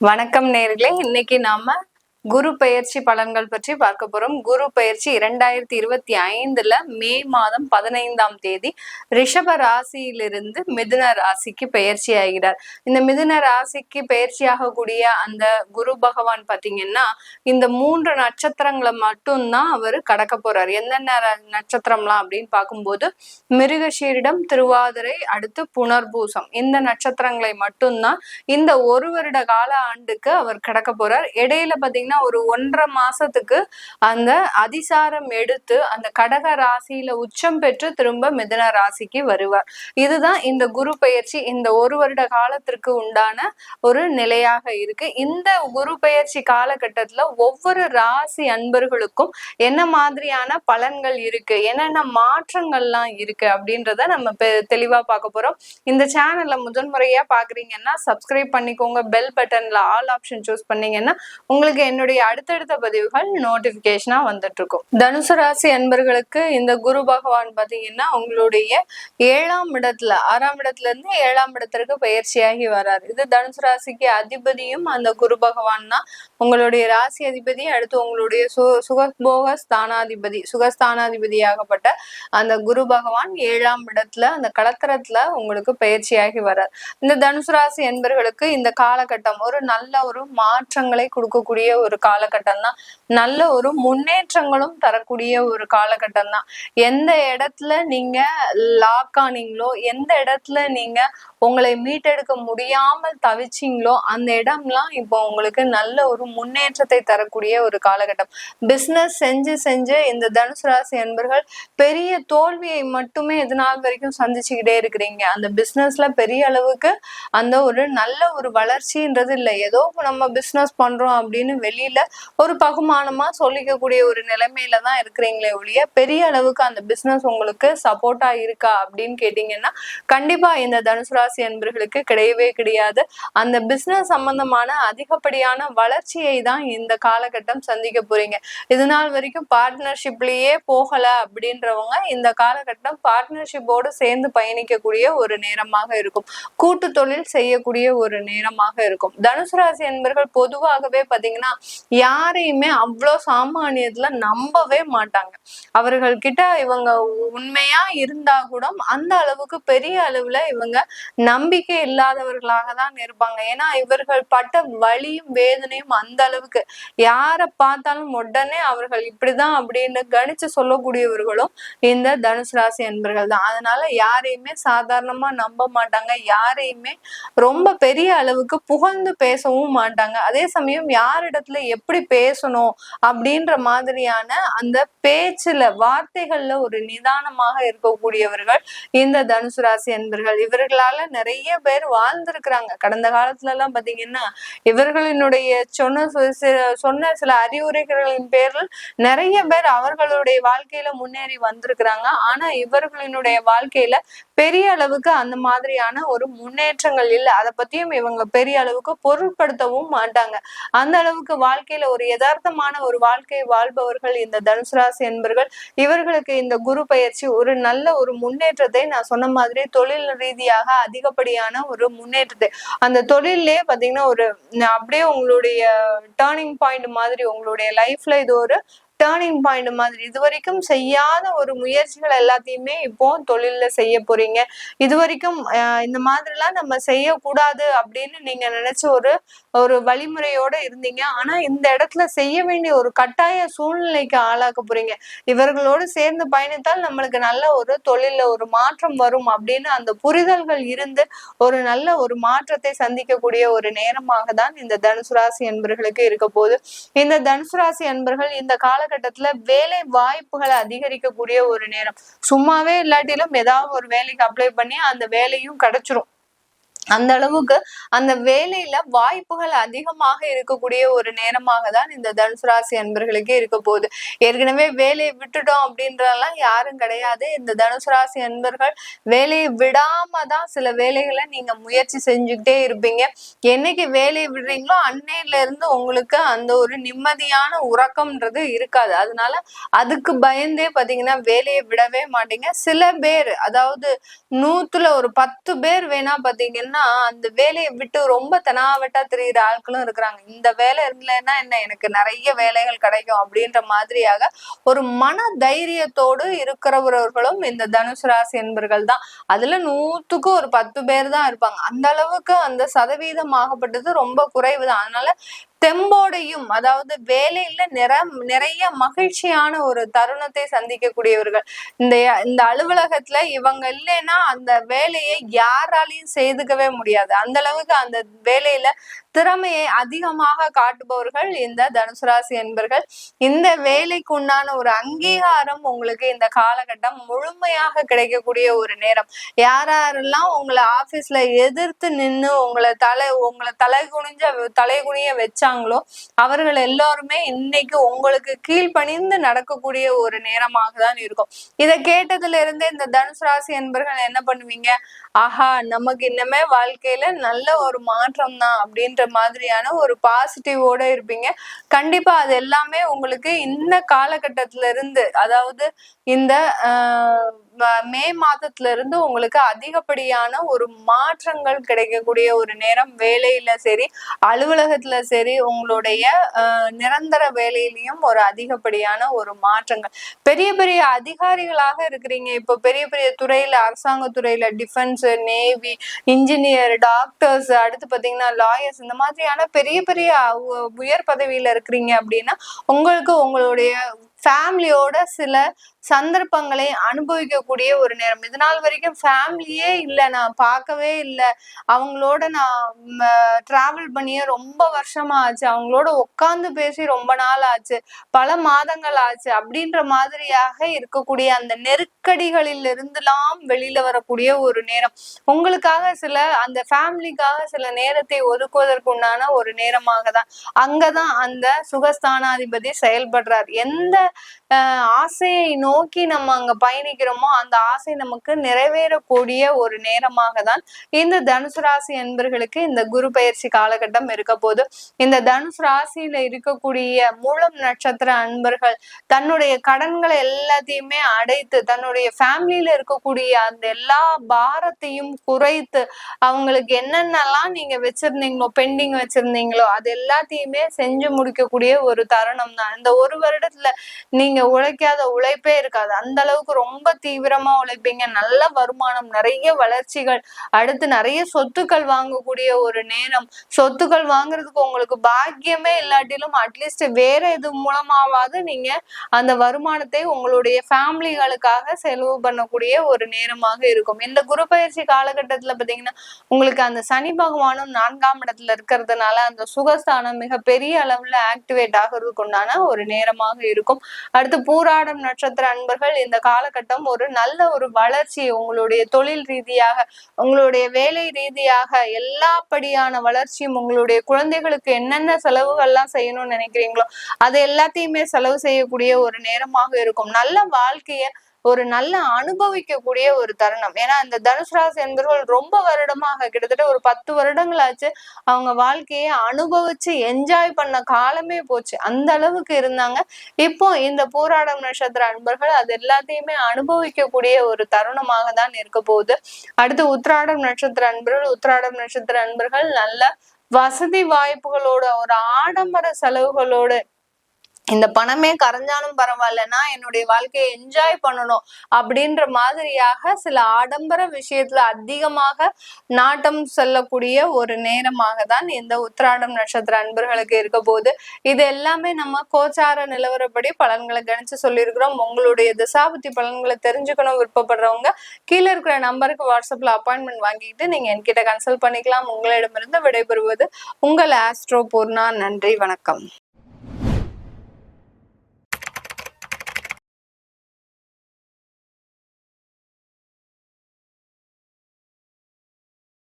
வணக்கம் நேர்களே, இன்னைக்கு நாம குரு பெயர்ச்சி பலன்கள் பற்றி பார்க்க போறோம். குரு பெயர்ச்சி 2025 மே மாதம் 15ஆம் தேதி ரிஷப ராசியிலிருந்து மிதுன ராசிக்கு பெயர்ச்சி ஆகிறார். இந்த மிதுன ராசிக்கு பெயர்ச்சியாகக்கூடிய அந்த குரு பகவான் பாத்தீங்கன்னா இந்த 3 நட்சத்திரங்களை மட்டும்தான் அவர் கடக்க போறார். என்னென்ன நட்சத்திரம்லாம் அப்படின்னு பார்க்கும்போது மிருகஷீரிடம், திருவாதிரை, அடுத்து புனர்பூசம், இந்த நட்சத்திரங்களை மட்டும்தான் இந்த ஒரு வருட கால ஆண்டுக்கு அவர் கடக்க போறார். இடையில பாத்தீங்கன்னா ஒரு 1.5 மாசத்துக்கு அந்த அதிசாரம் எடுத்து அந்த கடக ராசியில உச்சம் பெற்று திரும்ப மிதுன ராசிக்கு வருவார். இதுதான் இந்த குரு பெயர்ச்சி இந்த ஒரு வருட காலத்திற்கு உண்டான ஒரு நிலையாக இருக்கு. இந்த குரு பெயர்ச்சி காலகட்டத்துல ஒவ்வொரு ராசி அன்பர்களுக்கும் என்ன மாதிரியான பலன்கள் இருக்கு, என்னென்ன மாற்றங்கள்லாம் இருக்கு அப்படின்றத நம்ம தெளிவா பார்க்க போறோம். இந்த சேனல்ல முதன்முறையா பாக்குறீங்கன்னா சப்ஸ்கிரைப் பண்ணிக்கோங்க. பெல் பட்டன்ல ஆல் ஆப்ஷன் சூஸ் பண்ணீங்கன்னா உங்களுக்கு என்னுடைய அடுத்தடுத்த பதிவுகள் நோட்டிபிகேஷனா வந்துட்டு இருக்கும். தனுசு ராசி அன்பர்களுக்கு இந்த குரு பகவான் பாத்தீங்கன்னா உங்களுடைய 7ஆம் இடத்துல 6ஆம் இடத்துல இருந்து 7ஆம் இடத்திற்கு பயிற்சியாகி வர்றாரு. இது தனுசு ராசிக்கு அதிபதியும் அந்த குரு பகவான் தான். உங்களுடைய ராசி அதிபதி, அடுத்து உங்களுடைய சுகபோக ஸ்தானாதிபதி, சுகஸ்தானாதிபதியாகப்பட்ட அந்த குரு பகவான் 7ஆம் இடத்துல அந்த களத்திரத்துல உங்களுக்கு பயிற்சியாகி வர்றார். இந்த தனுசு ராசி என்பர்களுக்கு இந்த காலகட்டம் ஒரு நல்ல ஒரு மாற்றங்களை கொடுக்கக்கூடிய ஒரு காலகட்டம் தான். நல்ல ஒரு முன்னேற்றங்களும் தரக்கூடிய ஒரு காலகட்டம் தான். எந்த இடத்துல நீங்க லாக் ஆனீங்களோ, எந்த இடத்துல நீங்க உங்களை மீட்டெடுக்க முடியாமல் தவிச்சிங்களோ அந்த இடம்லாம் இப்போ உங்களுக்கு நல்ல ஒரு முன்னேற்றத்தை தரக்கூடிய ஒரு காலகட்டம். பிசினஸ் செஞ்சு இந்த தனுசு ராசி என்பர்கள் பெரிய தோல்வியை மட்டுமே இது நாள் வரைக்கும் சந்திச்சுக்கிட்டே இருக்கிறீங்க. அந்த பிசினஸ்ல பெரிய அளவுக்கு அந்த ஒரு நல்ல ஒரு வளர்ச்சின்றது இல்லை. ஏதோ நம்ம பிசினஸ் பண்றோம் அப்படின்னு வெளியில ஒரு பகுமானமா சொல்லிக்கக்கூடிய ஒரு நிலைமையில தான் இருக்கிறீங்களே ஒழிய பெரிய அளவுக்கு அந்த பிசினஸ் உங்களுக்கு சப்போர்ட்டா இருக்கா அப்படின்னு கேட்டீங்கன்னா கண்டிப்பா இந்த தனுசு ராசி அன்பர்களுக்கு கிடையவே கிடையாது. அந்த பிசினஸ் சம்பந்தமான அதிகப்படியான வளர்ச்சியை தான் இந்த காலகட்டம் சந்திக்க போறீங்க. இது நாள் வரைக்கும் பார்ட்னர்ஷிப்லயே போகல அப்படின்றவங்க இந்த காலகட்டம் பார்ட்னர்ஷிப்போடு சேர்ந்து பயணிக்கக்கூடிய ஒரு நேரமாக இருக்கும். கூட்டு தொழில் செய்யக்கூடிய ஒரு நேரமாக இருக்கும். தனுசு ராசி என்பர்கள் பொதுவாகவே பாத்தீங்கன்னா யாரையுமே அவ்வளோ சாமானியத்துல நம்பவே மாட்டாங்க. அவர்கள் கிட்ட இவங்க உண்மையா இருந்தா கூட அந்த அளவுக்கு பெரிய அளவுல இவங்க நம்பிக்கை இல்லாதவர்களாக தான் இருப்பாங்க. ஏன்னா இவர்கள் பட்ட வலியும் வேதனையும் அந்த அளவுக்கு யாரை பார்த்தாலும் உடனே அவர்கள் இப்படிதான் அப்படின்னு கணிச்சு சொல்லக்கூடியவர்களும் இந்த தனுசு ராசி அன்பர்கள் தான். அதனால யாரையுமே சாதாரணமா நம்ப மாட்டாங்க. யாரையுமே ரொம்ப பெரிய அளவுக்கு புகழ்ந்து பேசவும் மாட்டாங்க. அதே சமயம் யாரிடத்துல எப்படி பேசணும் அப்படின்ற மாதிரியான அந்த பேச்சுல வார்த்தைகள்ல ஒரு நிதானமாக இருக்கக்கூடியவர்கள் இந்த தனுசு ராசி அன்பர்கள். இவர்களால நிறைய பேர் வாழ்ந்திருக்கிறாங்க. கடந்த காலத்துல எல்லாம் பாத்தீங்கன்னா இவர்களினுடைய சொன்ன சில அறிவுரைகளின் பேரில் நிறைய பேர் அவர்களுடைய வாழ்க்கையில முன்னேறி வந்திருக்கிறாங்க. ஆனா இவர்களினுடைய வாழ்க்கையில பெரிய அளவுக்கு அந்த மாதிரியான ஒரு முன்னேற்றங்கள் இல்லை. அதை பத்தியும் இவங்க பெரிய அளவுக்கு பொருட்படுத்தவும் மாட்டாங்க. அந்த அளவுக்கு வாழ்க்கையில ஒரு யதார்த்தமான ஒரு வாழ்க்கை வாழ்பவர்கள் இந்த தனுசு ராசி என்பர்கள். இவர்களுக்கு இந்த குரு பயிற்சி ஒரு நல்ல ஒரு முன்னேற்றத்தை, நான் சொன்ன மாதிரி தொழில் ரீதியாக அதிகப்படியான ஒரு முன்னேற்றத்தை, அந்த தொழிலே பாத்தீங்கன்னா ஒரு அப்படியே உங்களுடைய டேர்னிங் பாயிண்ட் மாதிரி, உங்களுடைய லைஃப்ல இது ஒரு டேர்னிங் பாயிண்ட் மாதிரி. இது வரைக்கும் செய்யாத ஒரு முயற்சிகள் எல்லாத்தையுமே இப்போ தொழில்ல செய்ய போறீங்க. இது வரைக்கும் இந்த மாதிரிலாம் நம்ம செய்யக்கூடாது அப்படின்னு நீங்க நினைச்ச ஒரு வழிமுறையோட இருந்தீங்க. ஆனா இந்த இடத்துல செய்ய வேண்டிய ஒரு கட்டாய சூழ்நிலைக்கு ஆளாக்க போறீங்க. இவர்களோடு சேர்ந்து பயணித்தால் நம்மளுக்கு நல்ல ஒரு தொழில்ல ஒரு மாற்றம் வரும் அப்படின்னு அந்த புரிதல்கள் இருந்து ஒரு நல்ல ஒரு மாற்றத்தை சந்திக்கக்கூடிய ஒரு நேரமாக தான் இந்த தனுசு ராசி என்பர்களுக்கு இருக்க போகுது. இந்த தனுசு ராசி என்பர்கள் இந்த காலகட்டத்துல வேலை வாய்ப்புகளை அதிகரிக்கக்கூடிய ஒரு நேரம். சும்மாவே இல்லாட்டிலும் ஏதாவது ஒரு வேலைக்கு அப்ளை பண்ணி அந்த வேலையும் கிடைச்சிரும். அந்த அளவுக்கு அந்த வேலையில வாய்ப்புகள் அதிகமாக இருக்கக்கூடிய ஒரு நேரமாக தான் இந்த தனுசு ராசி அன்பர்களுக்கு இருக்க போகுது. ஏற்கனவே வேலையை விட்டுட்டோம் அப்படின்றதெல்லாம் யாரும் கிடையாது. இந்த தனுசு ராசி அன்பர்கள் வேலையை விடாம தான் சில வேலைகளை நீங்க முயற்சி செஞ்சுக்கிட்டே இருப்பீங்க. என்னைக்கு வேலையை விடுறீங்களோ அன்னையில இருந்து உங்களுக்கு அந்த ஒரு நிம்மதியான உறக்கம்ன்றது இருக்காது. அதனால அதுக்கு பயந்தே பாத்தீங்கன்னா வேலையை விடவே மாட்டீங்க. சில பேர், அதாவது 100ல ஒரு 10 பேர் வேணா பாத்தீங்கன்னா ஆனா அந்த வேலையை விட்டு ரொம்ப தெனாவட்டா திரியிற ஆட்களும் இருக்கிறாங்க. இந்த வேலை இல்லைன்னா என்ன, எனக்கு நிறைய வேலைகள் கிடைக்கும் அப்படின்ற மாதிரியாக ஒரு மன தைரியத்தோடு இருக்கிறவர்களும் இந்த தனுசு ராசி என்பர்கள் தான். அதுல 100க்கு ஒரு 10 பேர் தான் இருப்பாங்க. அந்த அளவுக்கு அந்த சதவீதம் ஆகப்பட்டது ரொம்ப குறைவுதான். அதனால தெம்போடையும், அதாவது வேலையில நிறைய மகிழ்ச்சியான ஒரு தருணத்தை சந்திக்கக்கூடியவர்கள். இந்த இந்த அலுவலகத்துல இவங்க இல்லைன்னா அந்த வேலையை யாராலையும் செய்துக்கவே முடியாது. அந்த அளவுக்கு அந்த வேலையில திறமையை அதிகமாக காட்டுபவர்கள் இந்த தனுசு ராசி என்பர்கள். இந்த வேலைக்கு உண்டான ஒரு அங்கீகாரம் உங்களுக்கு இந்த காலகட்டம் முழுமையாக கிடைக்கக்கூடிய ஒரு நேரம். யாரெல்லாம் உங்களை ஆபீஸ்ல எதிர்த்து நின்று உங்களை தலைகுனிய வச்சாங்களோ அவர்கள் எல்லாருமே இன்னைக்கு உங்களுக்கு கீழ்ப்பணிந்து நடக்கக்கூடிய ஒரு நேரமாக தான் இருக்கும். இதை கேட்டதுல இருந்து இந்த தனுசு ராசி என்பர்கள் என்ன பண்ணுவீங்க, ஆஹா நமக்கு இன்னமே வாழ்க்கையில நல்ல ஒரு மாற்றம் தான் அப்படின்ற மாதிரியான ஒரு பாசிட்டிவோட இருப்பீங்க. கண்டிப்பா அது எல்லாமே உங்களுக்கு இந்த காலகட்டத்துல இருந்து, அதாவது இந்த மே மாதத்துல இருந்து உங்களுக்கு அதிகப்படியான ஒரு மாற்றங்கள் கிடைக்கக்கூடிய ஒரு நேரம். வேலையில சரி, அலுவலகத்துல சரி, உங்களுடைய நிரந்தர வேலையிலையும் ஒரு அதிகப்படியான ஒரு மாற்றங்கள். பெரிய பெரிய அதிகாரிகளாக இருக்கிறீங்க, இப்போ பெரிய பெரிய துறையில, அரசாங்க துறையில, டிஃபென்ஸ், நேவி, இன்ஜினியர், டாக்டர்ஸ், அடுத்து பாத்தீங்கன்னா லாயர்ஸ், இந்த மாதிரியான பெரிய பெரிய உயர் பதவியில இருக்கிறீங்க அப்படின்னா உங்களுக்கு உங்களுடைய ஃபேமிலியோட சில சந்தர்ப்பங்களை அனுபவிக்கக்கூடிய ஒரு நேரம். இது நாள் வரைக்கும் ஃபேமிலியே இல்லை, நான் பார்க்கவே இல்லை, அவங்களோட நான் டிராவல் பண்ணியே ரொம்ப வருஷமா ஆச்சு, அவங்களோட உட்கார்ந்து பேசி ரொம்ப நாள் ஆச்சு, பல மாதங்கள் ஆச்சு அப்படின்ற மாதிரியாக இருக்கக்கூடிய அந்த நெருக்கடிகளில் இருந்துலாம் வெளியில வரக்கூடிய ஒரு நேரம். உங்களுக்காக அந்த ஃபேமிலிக்காக சில நேரத்தை ஒதுக்குவதற்கு உண்டான ஒரு நேரமாக தான். அங்கதான் அந்த சுகஸ்தானாதிபதி செயல்படுறார். எந்த ஆசையை நோக்கி நம்ம அங்க பயணிக்கிறோமோ அந்த ஆசை நமக்கு நிறைவேறக்கூடிய ஒரு நேரமாக தான் இந்த தனுசு ராசி என்பர்களுக்கு இந்த குரு பயிற்சி காலகட்டம் இருக்க போது. இந்த தனுசு ராசியில இருக்கக்கூடிய மூலம் நட்சத்திர அன்பர்கள் தன்னுடைய கடன்களை எல்லாத்தையுமே அடைத்து, தன்னுடைய ஃபேமிலியில இருக்கக்கூடிய அந்த எல்லா பாரத்தையும் குறைத்து, அவங்களுக்கு என்னென்னலாம் நீங்க வச்சிருந்தீங்களோ, பெண்டிங் வச்சிருந்தீங்களோ அது எல்லாத்தையுமே செஞ்சு முடிக்கக்கூடிய ஒரு தருணம் தான். இந்த ஒரு வருடத்துல நீங்க உழைக்காத உழைப்பே இருக்காது. அந்த அளவுக்கு ரொம்ப தீவிரமா உழைப்பீங்க. நல்ல வருமானம், நிறைய வளர்ச்சிகள், அடுத்து நிறைய சொத்துக்கள் வாங்கக்கூடிய ஒரு நேரம். சொத்துக்கள் வாங்குறதுக்கு உங்களுக்கு பாக்கியமே இல்லாட்டிலும் அட்லீஸ்ட் வேற எது மூலமாவது நீங்க அந்த வருமானத்தை உங்களுடைய ஃபேமிலிகளுக்காக செலவு பண்ணக்கூடிய ஒரு நேரமாக இருக்கும். இந்த குரு பயிற்சி காலகட்டத்துல பாத்தீங்கன்னா உங்களுக்கு அந்த சனி பகவானும் 4ஆம் இடத்துல இருக்கிறதுனால அந்த சுகஸ்தானம் மிக பெரிய அளவுல ஆக்டிவேட் ஆகிறதுக்கு உண்டான ஒரு நேரமாக இருக்கும். அடுத்து பூராடம் நட்சத்திர அன்பர்கள் இந்த காலகட்டம் ஒரு நல்ல ஒரு வளர்ச்சி, உங்களுடைய தொழில் ரீதியாக, உங்களுடைய வேலை ரீதியாக எல்லாப்படியான வளர்ச்சியும், உங்களுடைய குழந்தைகளுக்கு என்னென்ன செலவுகள்லாம் செய்யணும்னு நினைக்கிறீங்களோ அது எல்லாத்தையுமே செலவு செய்யக்கூடிய ஒரு நேரமாக இருக்கும். நல்ல வாழ்க்கைய ஒரு நல்ல அனுபவிக்கக்கூடிய ஒரு தருணம். ஏன்னா இந்த தனுசு ராசி என்பவர்கள் ரொம்ப வருடமாக, கிட்டத்தட்ட ஒரு 10 வருடங்களாச்சு அவங்க வாழ்க்கையை அனுபவிச்சு என்ஜாய் பண்ண காலமே போச்சு. அந்த அளவுக்கு இருந்தாங்க. இப்போ இந்த பூராடம் நட்சத்திர அன்பர்கள் அது எல்லாத்தையுமே அனுபவிக்கக்கூடிய ஒரு தருணமாக தான் இருக்க போகுது. அடுத்து உத்திராடம் நட்சத்திர அன்பர்கள் நல்ல வசதி வாய்ப்புகளோட, ஒரு ஆடம்பர செலவுகளோடு, இந்த பணமே கரைஞ்சாலும் பரவாயில்லன்னா என்னுடைய வாழ்க்கையை என்ஜாய் பண்ணணும் அப்படின்ற மாதிரியாக சில ஆடம்பர விஷயத்துல அதிகமாக நாட்டம் செல்லக்கூடிய ஒரு நேரமாக தான் இந்த உத்திராடம் நட்சத்திர அன்பர்களுக்கு இருக்க போது. இது எல்லாமே நம்ம கோச்சார நிலவரப்படி பலன்களை கணிச்சு சொல்லியிருக்கிறோம். உங்களுடைய திசாபுத்தி பலன்களை தெரிஞ்சுக்கணும் விருப்பப்படுறவங்க கீழே இருக்கிற நம்பருக்கு வாட்ஸ்அப்ல அப்பாயின்மெண்ட் வாங்கிட்டு நீங்க என்கிட்ட கன்சல்ட் பண்ணிக்கலாம். உங்களிடமிருந்து விடைபெறுவது உங்கள் ஆஸ்ட்ரோ பூர்ணா. நன்றி, வணக்கம்.